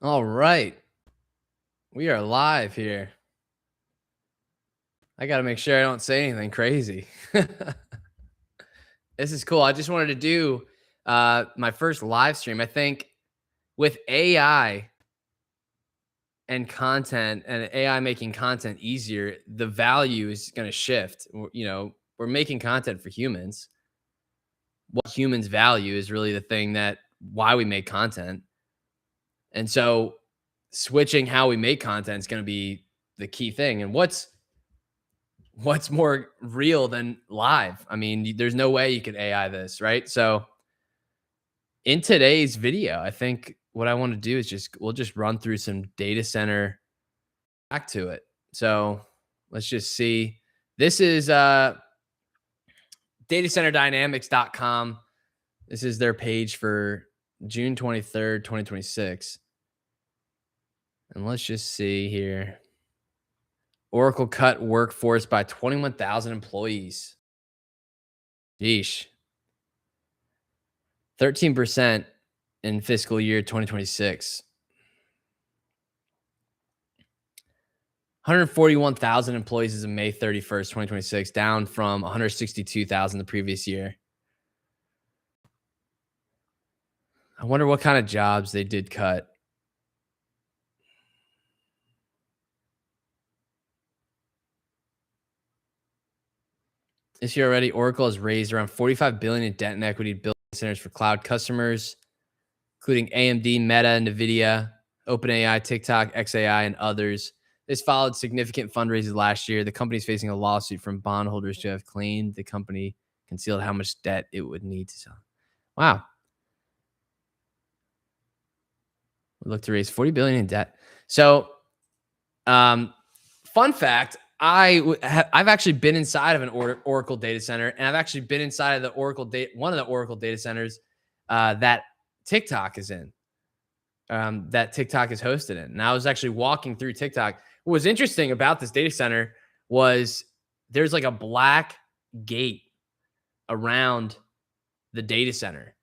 All right. We are live here. I got to make sure I don't say anything crazy. This is cool. I just wanted to do my first live stream. I think with AI and content and AI making content easier, the value is going to shift. We're making content for humans. What humans value is really the thing that why we make content. And so switching how we make content is going to be the key thing. And what's more real than live? I mean, there's no way you could AI this, right? So in today's video, I think what I want to do is we'll just run through some data center back to it. So let's just see. This is datacenterdynamics.com. This is their page for June 23rd, 2026. And let's just see here. Oracle cut workforce by 21,000 employees. Yeesh. 13% in fiscal year 2026. 141,000 employees as of May 31st, 2026, down from 162,000 the previous year. I wonder what kind of jobs they did cut. This year already, Oracle has raised around $45 billion in debt and equity building centers for cloud customers, including AMD, Meta, NVIDIA, OpenAI, TikTok, XAI, and others. This followed significant fundraisers last year. The company is facing a lawsuit from bondholders to have claimed the company concealed how much debt it would need to sell. Wow. We look to raise $40 billion in debt. So, fun fact: I've actually been inside of an Oracle data center, and I've actually been inside of one of the Oracle data centers that TikTok is in, that TikTok is hosted in. And I was actually walking through TikTok. What was interesting about this data center was there's like a black gate around the data center.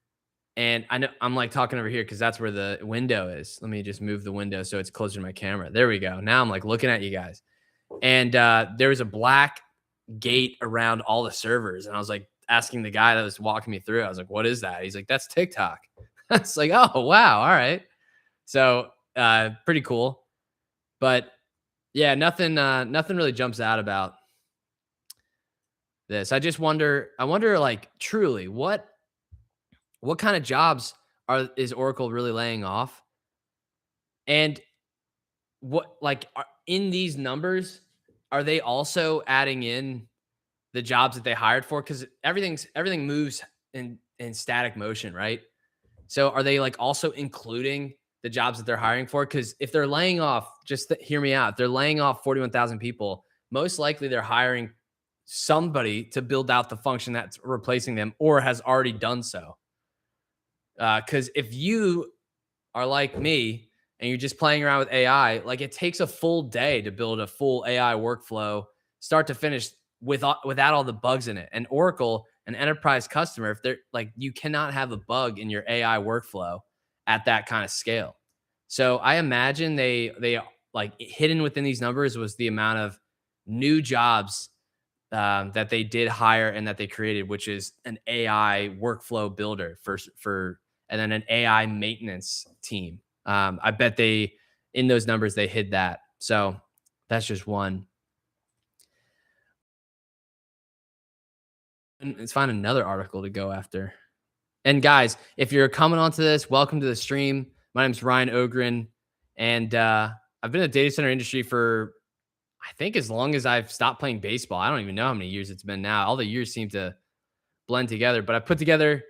And I know I'm like talking over here because that's where the window is. Let me just move the window so it's closer to my camera. There we go. Now I'm like looking at you guys. And there was a black gate around all the servers. And I was like asking the guy that was walking me through, I was like, what is that? He's like, that's TikTok. It's like, oh, wow. All right. So pretty cool. But yeah, nothing really jumps out about this. I wonder like truly what kind of jobs is Oracle really laying off? And what like in these numbers, are they also adding in the jobs that they hired for? Because everything moves in static motion, right? So are they like also including the jobs that they're hiring for? Because if they're laying off, hear me out. If they're laying off 41,000 people, most likely they're hiring somebody to build out the function that's replacing them or has already done so. Because if you are like me and you're just playing around with AI, like it takes a full day to build a full AI workflow, start to finish, without all the bugs in it. And Oracle, an enterprise customer, if they're like, you cannot have a bug in your AI workflow at that kind of scale. So I imagine they like hidden within these numbers was the amount of new jobs that they did hire and that they created, which is an AI workflow builder for and then an AI maintenance team. I bet in those numbers they hid that. So that's just one. And let's find another article to go after. And guys, if you're coming onto this, welcome to the stream. My name's Ryan Ogren, and I've been in the data center industry for I think as long as I've stopped playing baseball. I don't even know how many years it's been now. All the years seem to blend together, but I put together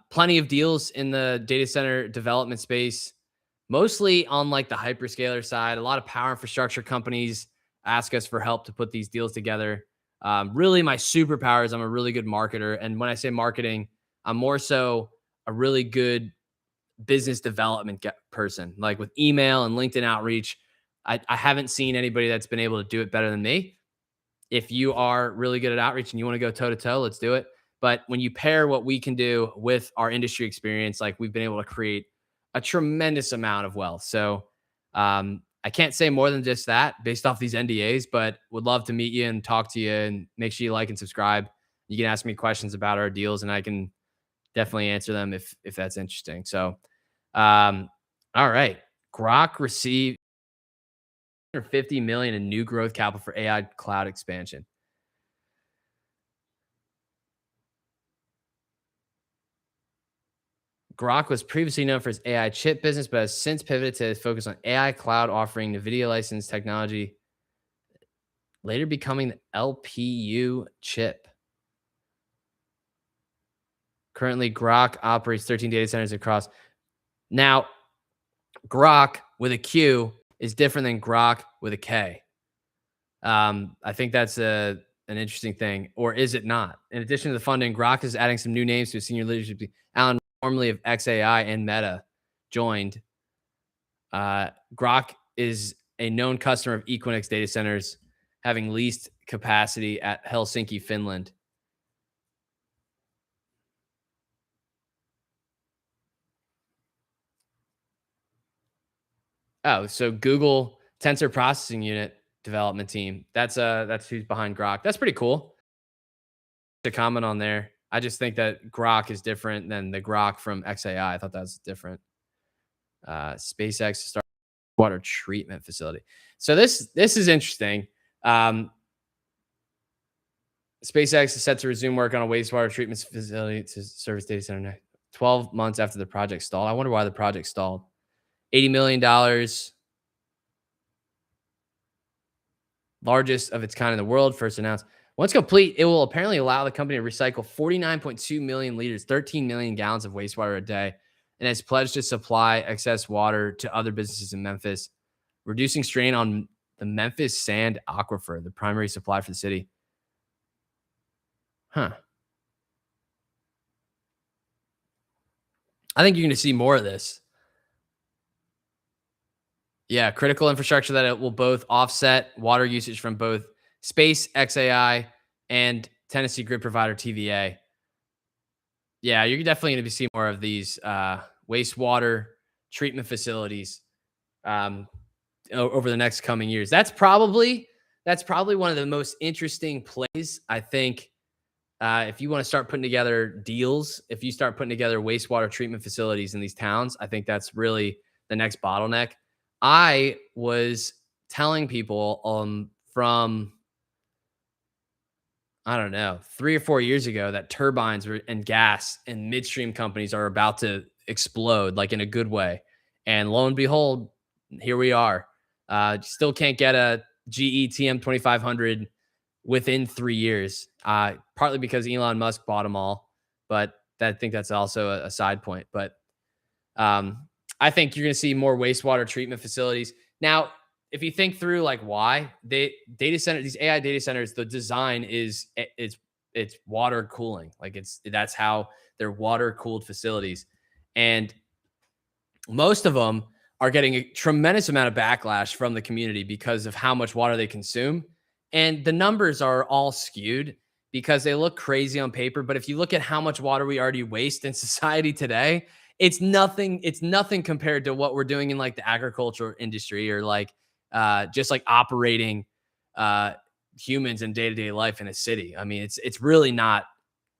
plenty of deals in the data center development space, mostly on like the hyperscaler side. A lot of power infrastructure companies ask us for help to put these deals together. Really, my superpower is I'm a really good marketer. And when I say marketing, I'm more so a really good business development person, like with email and LinkedIn outreach. I haven't seen anybody that's been able to do it better than me. If you are really good at outreach and you want to go toe to toe, let's do it. But when you pair what we can do with our industry experience, like we've been able to create a tremendous amount of wealth. So I can't say more than just that based off these NDAs, but would love to meet you and talk to you, and make sure you like and subscribe. You can ask me questions about our deals and I can definitely answer them if that's interesting. So all right. Grok received 50 million in new growth capital for AI cloud expansion. Grok was previously known for its AI chip business, but has since pivoted to focus on AI cloud offering NVIDIA licensed technology, later becoming the LPU chip. Currently, Grok operates 13 data centers across. Now, Grok with a Q is different than Grok with a K. I think that's an interesting thing, or is it not? In addition to the funding, Grok is adding some new names to its senior leadership team. Alan, formerly of XAI and Meta, joined. Grok is a known customer of Equinix data centers, having leased capacity at Helsinki, Finland. Oh, so Google Tensor Processing Unit development team. That's who's behind Grok. That's pretty cool to comment on there. I just think that Grok is different than the Grok from XAI. I thought that was different. SpaceX to start water treatment facility. So this is interesting. SpaceX is set to resume work on a wastewater treatment facility to service data center 12 months after the project stalled. I wonder why the project stalled. $80 million, largest of its kind in the world, first announced. Once complete, it will apparently allow the company to recycle 49.2 million liters, 13 million gallons of wastewater a day, and has pledged to supply excess water to other businesses in Memphis, reducing strain on the Memphis Sand Aquifer, the primary supply for the city. Huh. I think you're going to see more of this. Yeah, critical infrastructure that it will both offset water usage from both Space XAI and Tennessee grid provider TVA. Yeah, you're definitely going to see more of these wastewater treatment facilities over the next coming years. That's probably one of the most interesting plays, I think. If you want to start putting together deals, if you start putting together wastewater treatment facilities in these towns, I think that's really the next bottleneck. I was telling people from, I don't know, 3 or 4 years ago that turbines and gas and midstream companies are about to explode, like in a good way. And lo and behold, here we are. Still can't get a GE TM2500 within 3 years, partly because Elon Musk bought them all. But I think that's also a side point. But I think you're going to see more wastewater treatment facilities. Now, if you think through like why these AI data centers, the design is it's water cooling. Like that's how they're water cooled facilities. And most of them are getting a tremendous amount of backlash from the community because of how much water they consume. And the numbers are all skewed because they look crazy on paper. But if you look at how much water we already waste in society today, it's nothing compared to what we're doing in like the agricultural industry or like just like operating humans in day-to-day life in a city. I mean, it's really not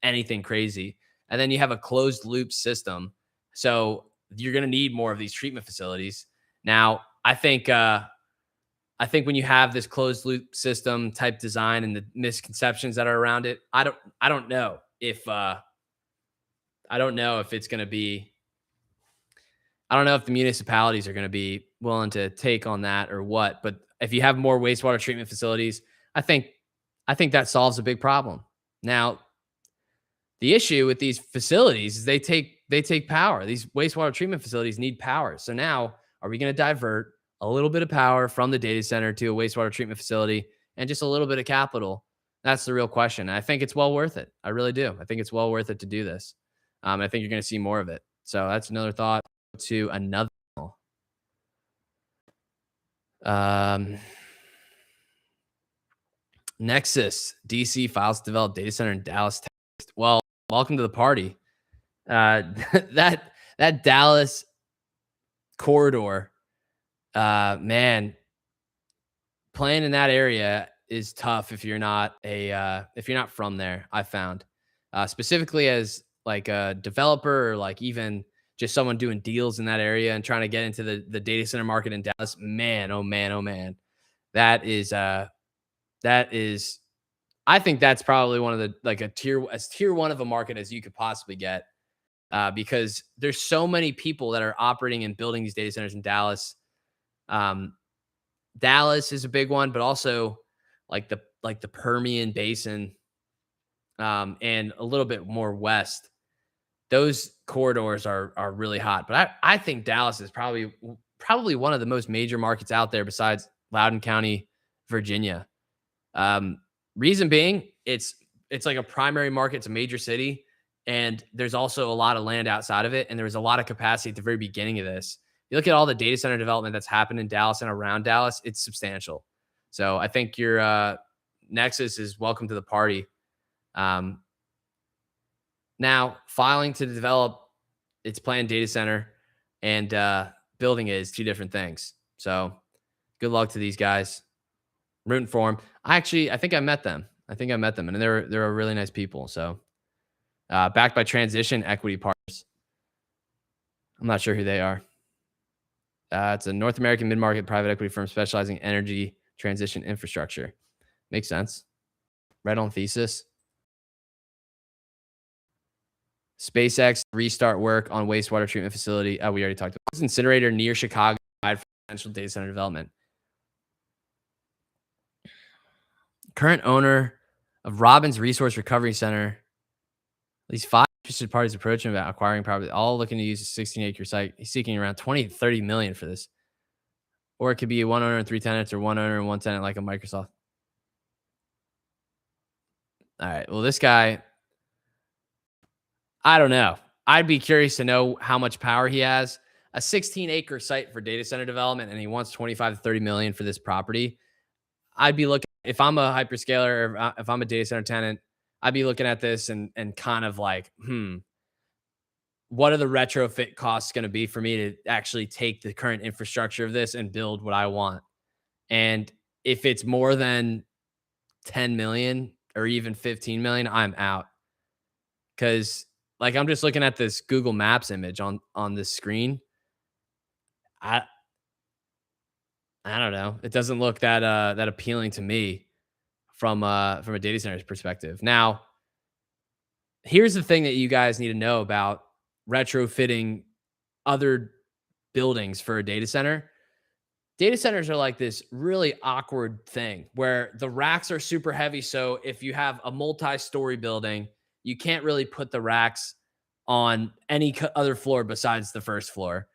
anything crazy. And then you have a closed loop system. So you're going to need more of these treatment facilities. Now, I think when you have this closed loop system type design and the misconceptions that are around it, I don't know if it's going to be, I don't know if the municipalities are going to be willing to take on that or what. But if you have more wastewater treatment facilities, I think that solves a big problem. Now, the issue with these facilities is they take power. These wastewater treatment facilities need power. So now, are we going to divert a little bit of power from the data center to a wastewater treatment facility and just a little bit of capital? That's the real question. And I think it's well worth it. I really do. I think it's well worth it to do this. I think you're going to see more of it. So that's another thought to another. Nexus DC files to develop data center in Dallas, Texas. Well, welcome to the party. That Dallas corridor, man, playing in that area is tough if you're not from there. I found, specifically as like a developer or like even just someone doing deals in that area and trying to get into the data center market in Dallas. Man, oh man, oh man, that is that is. I think that's probably one of the like a tier one of a market as you could possibly get, because there's so many people that are operating and building these data centers in Dallas. Um, Dallas is a big one, but also like the Permian Basin, and a little bit more west. Those corridors are really hot. But I think Dallas is probably one of the most major markets out there besides Loudoun County, Virginia. Um, Reason being, it's like a primary market, it's a major city, and there's also a lot of land outside of it, and there was a lot of capacity at the very beginning of this. You look at all the data center development that's happened in Dallas and around Dallas, it's substantial. So I think your Nexus is welcome to the party. Um, Now, filing to develop its planned data center and building it is two different things. So good luck to these guys. Rooting for them. I think I met them. And they're a really nice people. So backed by Transition Equity Partners. I'm not sure who they are. It's a North American mid-market private equity firm specializing in energy transition infrastructure. Makes sense. Right on thesis. SpaceX restart work on wastewater treatment facility. We already talked about this. Incinerator near Chicago for potential data center development. Current owner of Robbins Resource Recovery Center. At least 5 interested parties approaching about acquiring property, all looking to use a 16-acre site. He's seeking around 20 to 30 million for this. Or it could be one owner and 3 tenants, or one owner and 1 tenant like a Microsoft. All right. Well, this guy, I don't know. I'd be curious to know how much power he has. A 16-acre site for data center development, and he wants 25 to 30 million for this property. I'd be looking, if I'm a hyperscaler or if I'm a data center tenant, I'd be looking at this and kind of like, what are the retrofit costs going to be for me to actually take the current infrastructure of this and build what I want? And if it's more than 10 million or even 15 million, I'm out. Cause like, I'm just looking at this Google Maps image on this screen. I don't know. It doesn't look that appealing to me from a data center's perspective. Now, here's the thing that you guys need to know about retrofitting other buildings for a data center. Data centers are like this really awkward thing where the racks are super heavy. So if you have a multi-story building, you can't really put the racks on any other floor besides the first floor.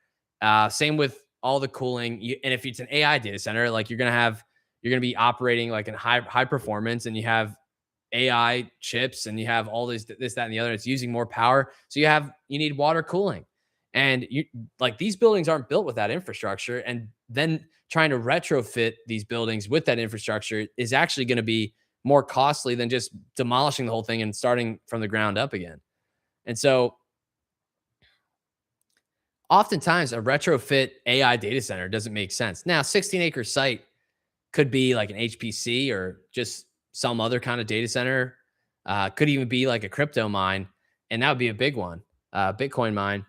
Same with all the cooling. And if it's an AI data center, like you're gonna be operating like in high performance, and you have AI chips, and you have all this, that, and the other. It's using more power, so you need water cooling, and you like these buildings aren't built with that infrastructure, and then trying to retrofit these buildings with that infrastructure is actually going to be more costly than just demolishing the whole thing and starting from the ground up again. And so, oftentimes, a retrofit AI data center doesn't make sense. Now, 16-acre site could be like an HPC or just some other kind of data center. Could even be like a crypto mine, and that would be a big one, Bitcoin mine.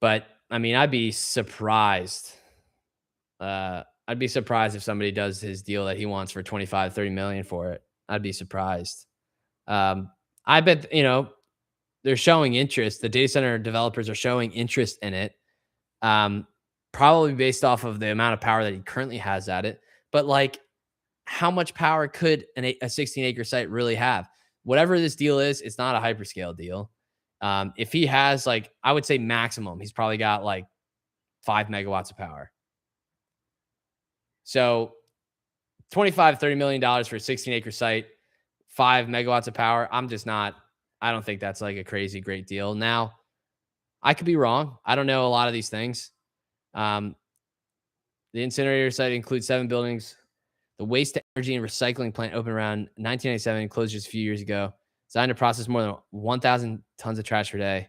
But I mean, I'd be surprised. I'd be surprised if somebody does his deal that he wants for 25, 30 million for it. I'd be surprised. I bet, they're showing interest. The data center developers are showing interest in it. Probably based off of the amount of power that he currently has at it. But like, how much power could a 16-acre site really have? Whatever this deal is, it's not a hyperscale deal. If he has, like, I would say maximum, he's probably got like 5 megawatts of power. So 25, $30 million for a 16-acre site, 5 megawatts of power. I don't think that's like a crazy great deal. Now, I could be wrong. I don't know a lot of these things. The incinerator site includes 7 buildings. The waste to energy and recycling plant opened around 1997 and closed just a few years ago. Designed to process more than 1,000 tons of trash per day.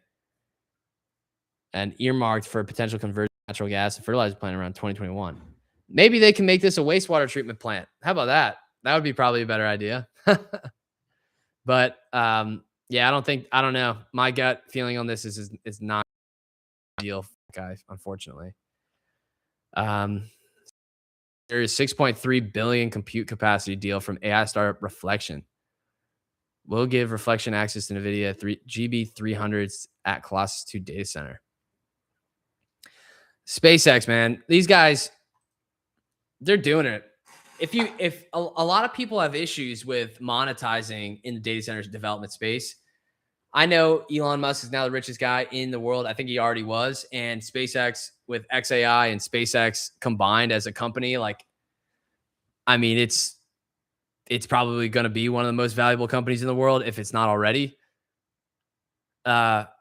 and earmarked for potential conversion of natural gas and fertilizer plant around 2021. Maybe they can make this a wastewater treatment plant. How about that? That would be probably a better idea. But yeah, I don't know. My gut feeling on this is not ideal, guys, unfortunately. Um, there is 6.3 billion compute capacity deal from AI startup Reflection. Will give Reflection access to NVIDIA GB300s at Colossus 2 data center. SpaceX, man, these guys, they're doing it. If a lot of people have issues with monetizing in the data centers development space, I know Elon Musk is now the richest guy in the world. I think he already was. And SpaceX with XAI and SpaceX combined as a company, like, I mean, it's probably going to be one of the most valuable companies in the world if it's not already. But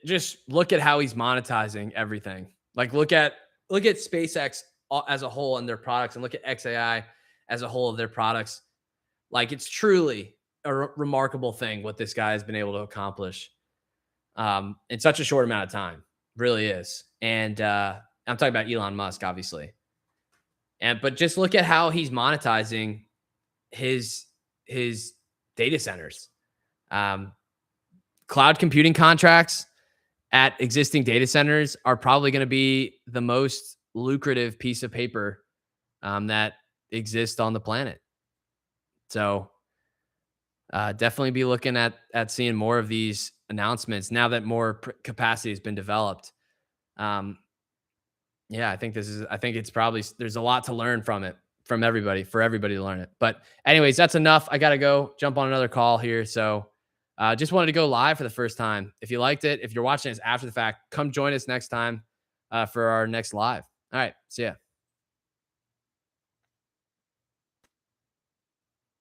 just look at how he's monetizing everything. Like look at SpaceX as a whole and their products, and look at XAI as a whole of their products. Like it's truly a remarkable thing what this guy has been able to accomplish in such a short amount of time. Really is. And I'm talking about Elon Musk, obviously. But just look at how he's monetizing his data centers. Cloud computing contracts at existing data centers are probably going to be the most lucrative piece of paper that exists on the planet. So definitely be looking at seeing more of these announcements now that more capacity has been developed. Yeah, I think it's probably, there's a lot to learn from it, for everybody to learn it. But anyways, that's enough. I got to go jump on another call here. So just wanted to go live for the first time. If you liked it, if you're watching this after the fact, come join us next time for our next live. All right. See ya.